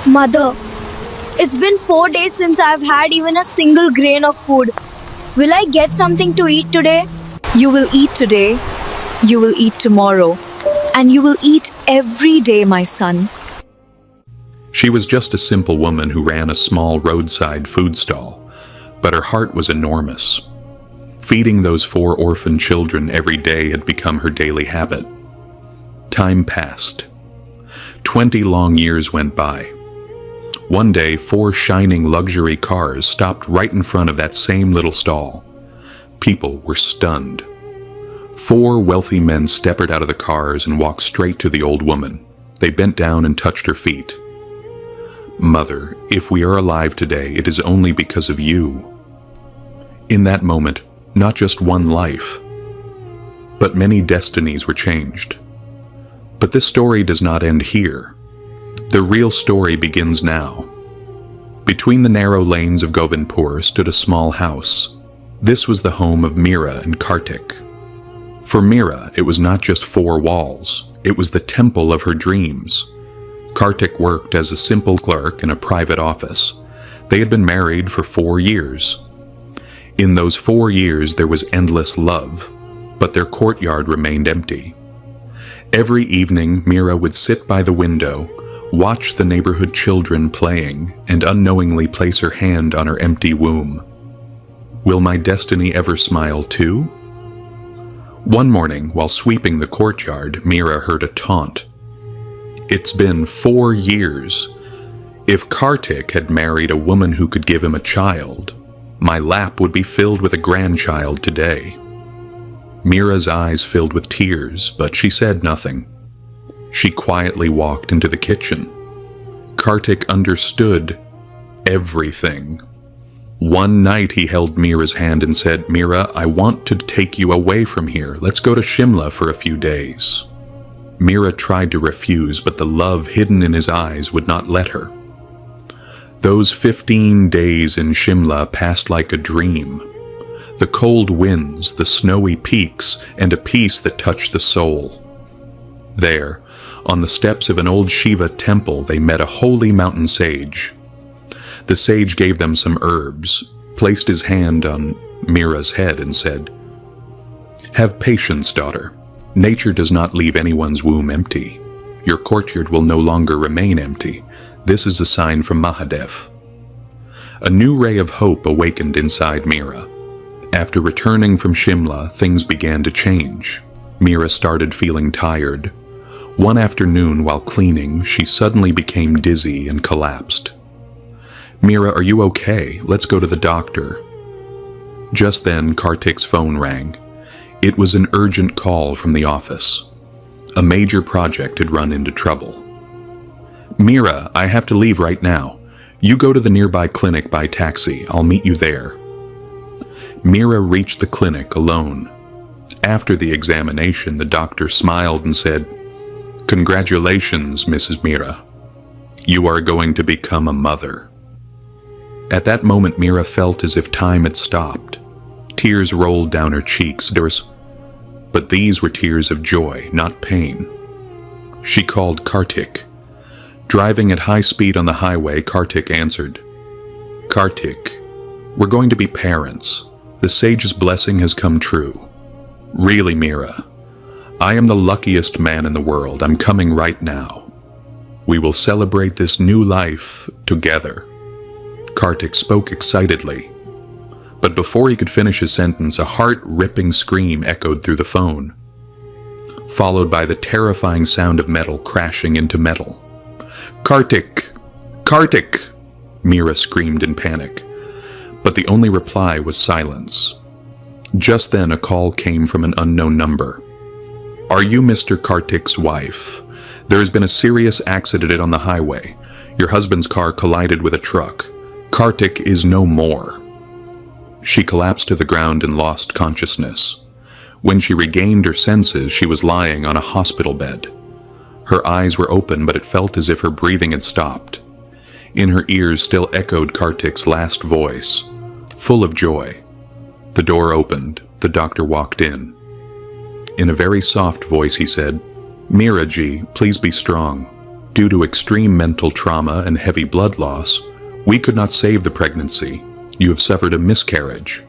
Mother, it's been 4 days since I've had even a single grain of food. Will I get something to eat today? You will eat today, you will eat tomorrow, and you will eat every day, my son. She was just a simple woman who ran a small roadside food stall, but her heart was enormous. Feeding those 4 orphan children every day had become her daily habit. Time passed. 20 long years went by. One day, 4 shining luxury cars stopped right in front of that same little stall. People were stunned. 4 wealthy men stepped out of the cars and walked straight to the old woman. They bent down and touched her feet. "Mother, if we are alive today, it is only because of you." In that moment, not just one life, but many destinies were changed. But this story does not end here. The real story begins now. Between the narrow lanes of Govindpur stood a small house. This was the home of Meera and Kartik. For Meera, it was not just 4 walls. It was the temple of her dreams. Kartik worked as a simple clerk in a private office. They had been married for 4 years. In those 4 years, there was endless love, but their courtyard remained empty. Every evening, Meera would sit by the window, watch the neighborhood children playing, and unknowingly place her hand on her empty womb. Will my destiny ever smile too? One morning, while sweeping the courtyard, Meera heard a taunt. It's been 4 years. If Kartik had married a woman who could give him a child, my lap would be filled with a grandchild today. Meera's eyes filled with tears, but she said nothing. She quietly walked into the kitchen. Kartik understood everything. One night he held Meera's hand and said, "Meera, I want to take you away from here. Let's go to Shimla for a few days." Meera tried to refuse, but the love hidden in his eyes would not let her. Those 15 days in Shimla passed like a dream. The cold winds, the snowy peaks, and a peace that touched the soul. There, on the steps of an old Shiva temple, they met a holy mountain sage. The sage gave them some herbs, placed his hand on Meera's head, and said, "Have patience, daughter. Nature does not leave anyone's womb empty. Your courtyard will no longer remain empty. This is a sign from Mahadev." A new ray of hope awakened inside Meera. After returning from Shimla, things began to change. Meera started feeling tired. One afternoon, while cleaning, she suddenly became dizzy and collapsed. "Meera, are you okay? Let's go to the doctor." Just then, Kartik's phone rang. It was an urgent call from the office. A major project had run into trouble. "Meera, I have to leave right now. You go to the nearby clinic by taxi. I'll meet you there." Meera reached the clinic alone. After the examination, the doctor smiled and said, "Congratulations, Mrs. Meera. You are going to become a mother." At that moment, Meera felt as if time had stopped. Tears rolled down her cheeks. But these were tears of joy, not pain. She called Kartik. Driving at high speed on the highway, Kartik answered. "Kartik, we're going to be parents. The sage's blessing has come true. Really, Meera, I am the luckiest man in the world. I'm coming right now. We will celebrate this new life together." Kartik spoke excitedly. But before he could finish his sentence, a heart-ripping scream echoed through the phone, followed by the terrifying sound of metal crashing into metal. "Kartik! Kartik!" Meera screamed in panic. But the only reply was silence. Just then, a call came from an unknown number. "Are you Mr. Kartik's wife? There has been a serious accident on the highway. Your husband's car collided with a truck. Kartik is no more." She collapsed to the ground and lost consciousness. When she regained her senses, she was lying on a hospital bed. Her eyes were open, but it felt as if her breathing had stopped. In her ears still echoed Kartik's last voice, full of joy. The door opened. The doctor walked in. In a very soft voice he said, "Meera ji, please be strong. Due to extreme mental trauma and heavy blood loss, we could not save the pregnancy. You have suffered a miscarriage.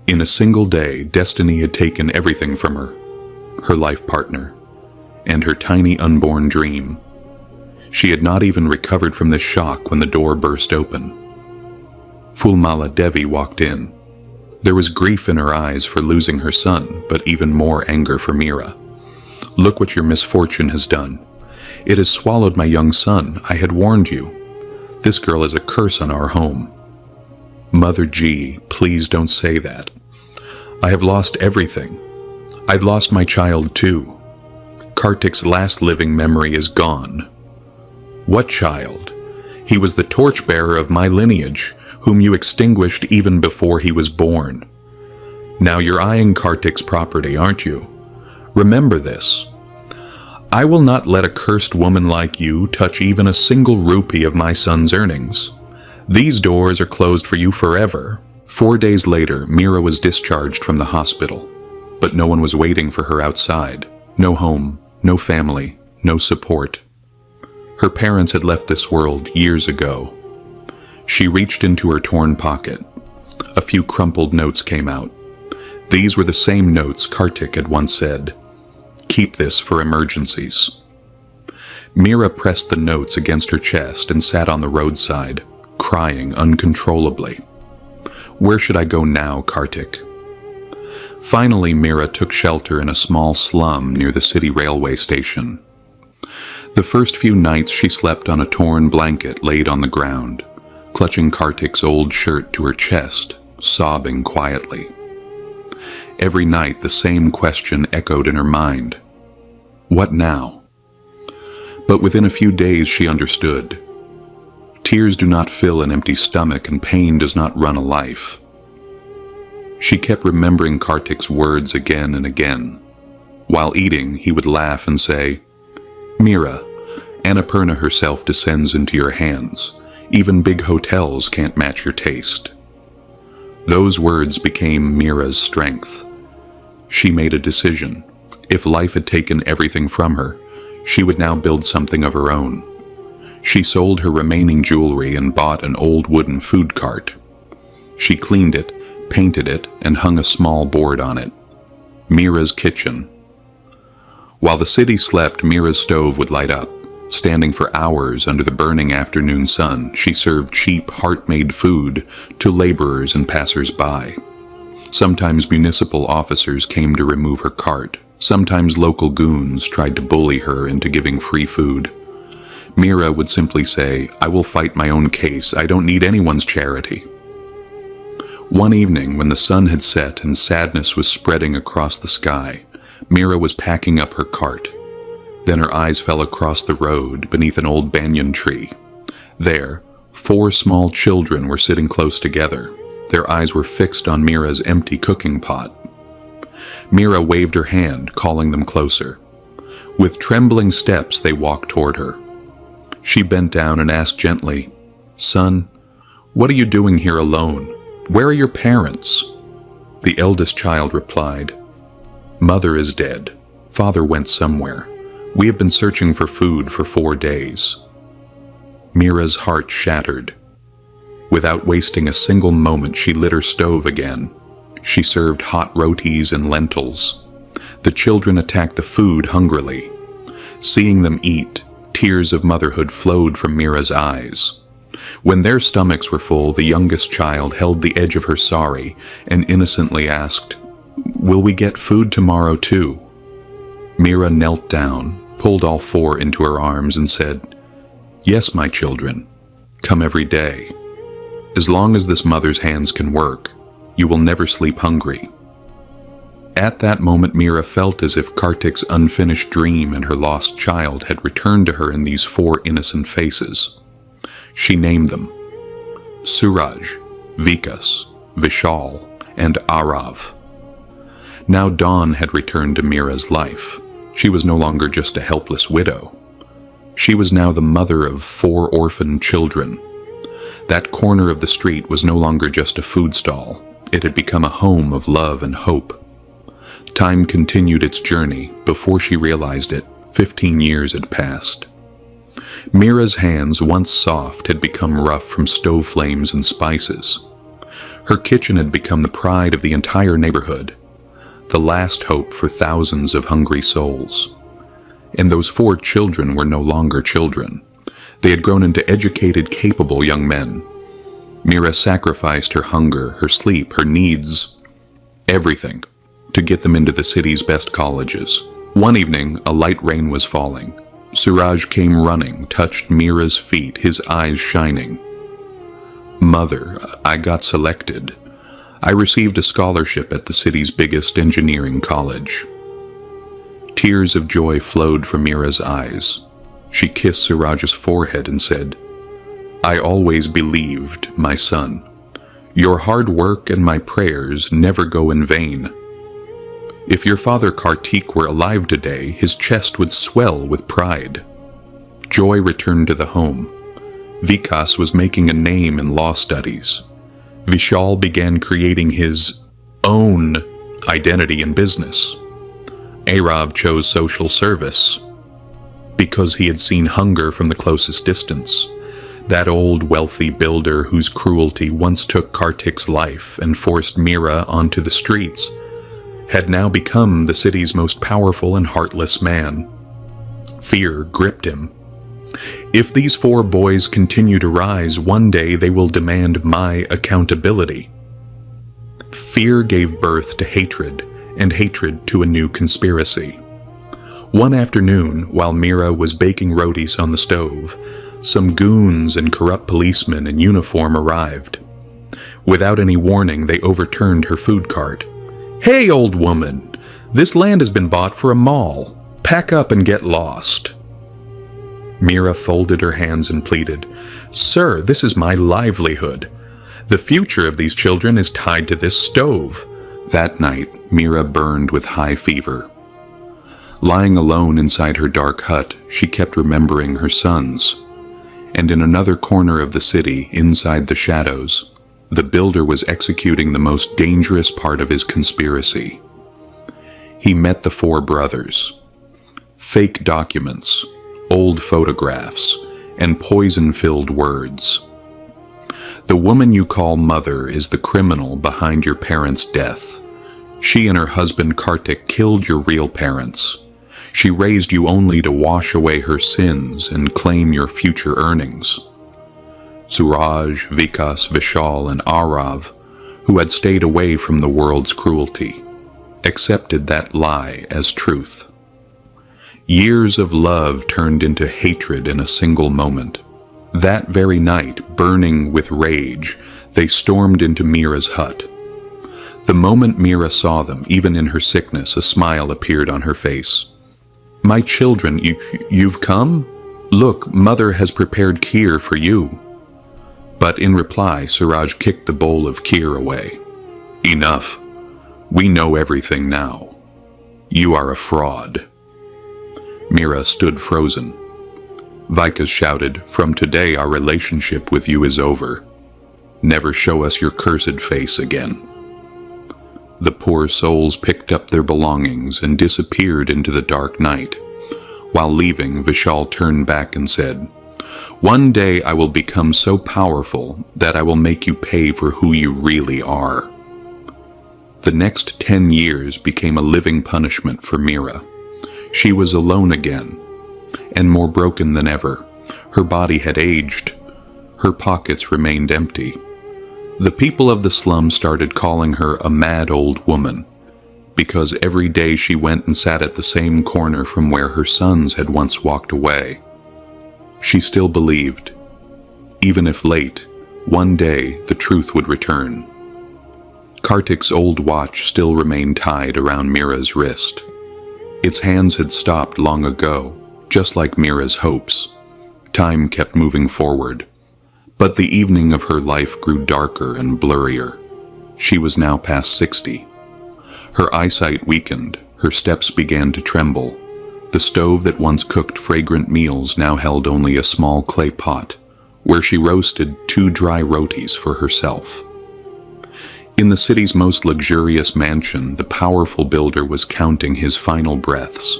In a single day, destiny had taken everything from her, her life partner, and her tiny unborn dream. She had not even recovered from the shock when the door burst open. Fulmala Devi walked in. There was grief in her eyes for losing her son, but even more anger for Meera. Look what your misfortune has done. It has swallowed my young son. I had warned you. This girl is a curse on our home. Mother G, please don't say that. I have lost everything. I'd lost my child too. Kartik's last living memory is gone. What child? He was the torchbearer of my lineage, whom you extinguished even before he was born. Now you're eyeing Kartik's property, aren't you? Remember this. I will not let a cursed woman like you touch even a single rupee of my son's earnings. These doors are closed for you forever. 4 days later, Meera was discharged from the hospital, but no one was waiting for her outside. No home, no family, no support. Her parents had left this world years ago. She reached into her torn pocket. A few crumpled notes came out. These were the same notes Kartik had once said, "Keep this for emergencies." Meera pressed the notes against her chest and sat on the roadside, crying uncontrollably. Where should I go now, Kartik? Finally, Meera took shelter in a small slum near the city railway station. The first few nights she slept on a torn blanket laid on the ground, clutching Kartik's old shirt to her chest, sobbing quietly. Every night the same question echoed in her mind. What now? But within a few days she understood. Tears do not fill an empty stomach, and pain does not run a life. She kept remembering Kartik's words again and again. While eating, he would laugh and say, "Meera, Annapurna herself descends into your hands. Even big hotels can't match your taste." Those words became Meera's strength. She made a decision. If life had taken everything from her, she would now build something of her own. She sold her remaining jewelry and bought an old wooden food cart. She cleaned it, painted it, and hung a small board on it. Meera's kitchen. While the city slept, Meera's stove would light up. Standing for hours under the burning afternoon sun, she served cheap, heart-made food to laborers and passers-by. Sometimes municipal officers came to remove her cart. Sometimes local goons tried to bully her into giving free food. Meera would simply say, "I will fight my own case. I don't need anyone's charity." One evening, when the sun had set and sadness was spreading across the sky, Meera was packing up her cart. Then her eyes fell across the road beneath an old banyan tree. There, 4 small children were sitting close together. Their eyes were fixed on Meera's empty cooking pot. Meera waved her hand, calling them closer. With trembling steps, they walked toward her. She bent down and asked gently, "Son, what are you doing here alone? Where are your parents?" The eldest child replied, "Mother is dead. Father went somewhere. We have been searching for food for 4 days." Meera's heart shattered. Without wasting a single moment, she lit her stove again. She served hot rotis and lentils. The children attacked the food hungrily. Seeing them eat, tears of motherhood flowed from Meera's eyes. When their stomachs were full, the youngest child held the edge of her sari and innocently asked, "Will we get food tomorrow too?" Meera knelt down, pulled all 4 into her arms and said, "Yes, my children, come every day. As long as this mother's hands can work, you will never sleep hungry." At that moment, Meera felt as if Kartik's unfinished dream and her lost child had returned to her in these 4 innocent faces. She named them Suraj, Vikas, Vishal, and Arav. Now dawn had returned to Meera's life. She was no longer just a helpless widow. She was now the mother of 4 orphaned children. That corner of the street was no longer just a food stall. It had become a home of love and hope. Time continued its journey. Before she realized it, 15 years had passed. Mira's hands, once soft, had become rough from stove flames and spices. Her kitchen had become the pride of the entire neighborhood, the last hope for thousands of hungry souls. And those 4 children were no longer children. They had grown into educated, capable young men. Mira sacrificed her hunger, her sleep, her needs, everything, to get them into the city's best colleges. One evening, a light rain was falling. Suraj came running, touched Mira's feet, his eyes shining. "Mother, I got selected. I received a scholarship at the city's biggest engineering college." Tears of joy flowed from Mira's eyes. She kissed Suraj's forehead and said, "I always believed, my son. Your hard work and my prayers never go in vain. If your father Kartik were alive today, his chest would swell with pride." Joy returned to the home. Vikas was making a name in law studies. Vishal began creating his own identity in business. Arav chose social service because he had seen hunger from the closest distance. That old wealthy builder whose cruelty once took Kartik's life and forced Mira onto the streets had now become the city's most powerful and heartless man. Fear gripped him. If these 4 boys continue to rise, one day they will demand my accountability. Fear gave birth to hatred, and hatred to a new conspiracy. One afternoon, while Mira was baking rotis on the stove, some goons and corrupt policemen in uniform arrived. Without any warning, they overturned her food cart. "Hey, old woman! This land has been bought for a mall. Pack up and get lost." Mira folded her hands and pleaded, "Sir, this is my livelihood. The future of these children is tied to this stove." That night, Mira burned with high fever. Lying alone inside her dark hut, she kept remembering her sons. And in another corner of the city, inside the shadows, the builder was executing the most dangerous part of his conspiracy. He met the 4 brothers. Fake documents, old photographs, and poison-filled words. "The woman you call mother is the criminal behind your parents' death. She and her husband Kartik killed your real parents. She raised you only to wash away her sins and claim your future earnings." Suraj, Vikas, Vishal, and Arav, who had stayed away from the world's cruelty, accepted that lie as truth. Years of love turned into hatred in a single moment. That very night, burning with rage, they stormed into Mira's hut. The moment Mira saw them, even in her sickness, a smile appeared on her face. "My children, you've come? Look, Mother has prepared kheer for you." But in reply, Suraj kicked the bowl of kheer away. "Enough. We know everything now. You are a fraud." Mira stood frozen. Vikas shouted, "From today our relationship with you is over. Never show us your cursed face again." The poor souls picked up their belongings and disappeared into the dark night. While leaving, Vishal turned back and said, "One day I will become so powerful that I will make you pay for who you really are." The next 10 years became a living punishment for Mira. She was alone again, and more broken than ever. Her body had aged. Her pockets remained empty. The people of the slum started calling her a mad old woman, because every day she went and sat at the same corner from where her sons had once walked away. She still believed, even if late, one day the truth would return. Kartik's old watch still remained tied around Mira's wrist. Its hands had stopped long ago, just like Mira's hopes. Time kept moving forward. But the evening of her life grew darker and blurrier. She was now past 60. Her eyesight weakened, her steps began to tremble. The stove that once cooked fragrant meals now held only a small clay pot, where she roasted 2 dry rotis for herself. In the city's most luxurious mansion, the powerful builder was counting his final breaths.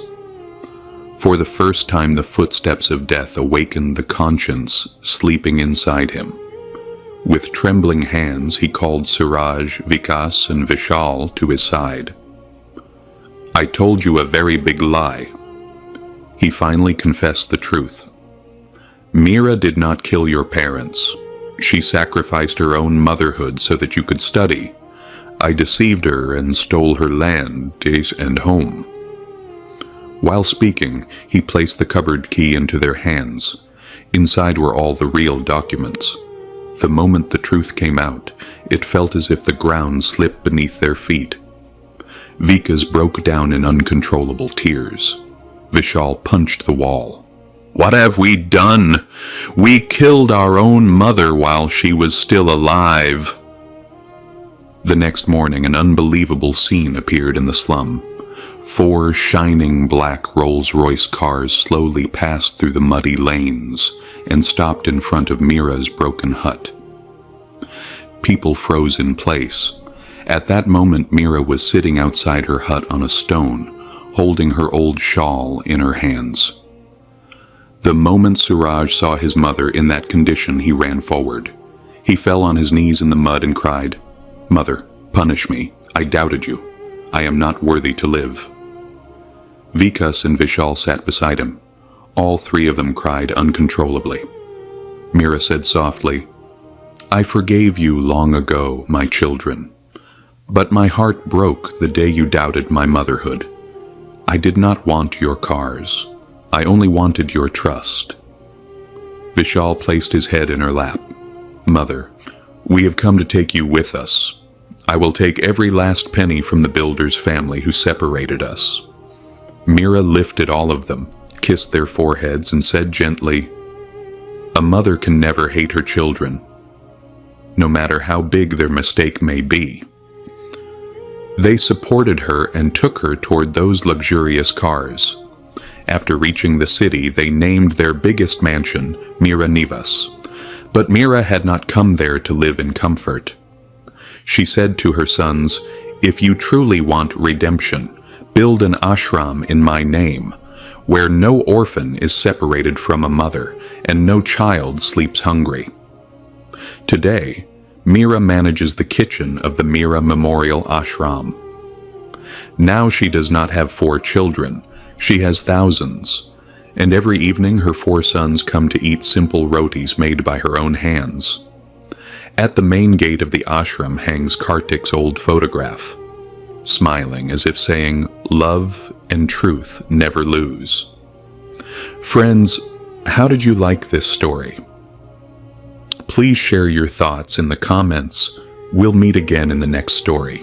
For the first time, the footsteps of death awakened the conscience sleeping inside him. With trembling hands, he called Suraj, Vikas, and Vishal to his side. "I told you a very big lie." He finally confessed the truth. "Meera did not kill your parents. She sacrificed her own motherhood so that you could study. I deceived her and stole her land, days, and home." While speaking, he placed the cupboard key into their hands. Inside were all the real documents. The moment the truth came out, it felt as if the ground slipped beneath their feet. Vikas broke down in uncontrollable tears. Vishal punched the wall. "What have we done? We killed our own mother while she was still alive." The next morning, an unbelievable scene appeared in the slum. 4 shining black Rolls-Royce cars slowly passed through the muddy lanes and stopped in front of Meera's broken hut. People froze in place. At that moment, Meera was sitting outside her hut on a stone, holding her old shawl in her hands. The moment Suraj saw his mother in that condition, he ran forward. He fell on his knees in the mud and cried, "Mother, punish me. I doubted you. I am not worthy to live." Vikas and Vishal sat beside him. All 3 of them cried uncontrollably. Meera said softly, "I forgave you long ago, my children, but my heart broke the day you doubted my motherhood. I did not want your cars. I only wanted your trust." Vishal placed his head in her lap. "Mother, we have come to take you with us. I will take every last penny from the builder's family who separated us." Meera lifted all of them, kissed their foreheads, and said gently, "A mother can never hate her children, no matter how big their mistake may be." They supported her and took her toward those luxurious cars. After reaching the city, they named their biggest mansion Meera Nivas. But Meera had not come there to live in comfort. She said to her sons, "If you truly want redemption, build an ashram in my name, where no orphan is separated from a mother and no child sleeps hungry." Today, Meera manages the kitchen of the Meera Memorial Ashram. Now she does not have 4 children, she has thousands, and every evening her 4 sons come to eat simple rotis made by her own hands. At the main gate of the ashram hangs Kartik's old photograph, smiling as if saying, "Love and truth never lose." Friends, how did you like this story? Please share your thoughts in the comments. We'll meet again in the next story.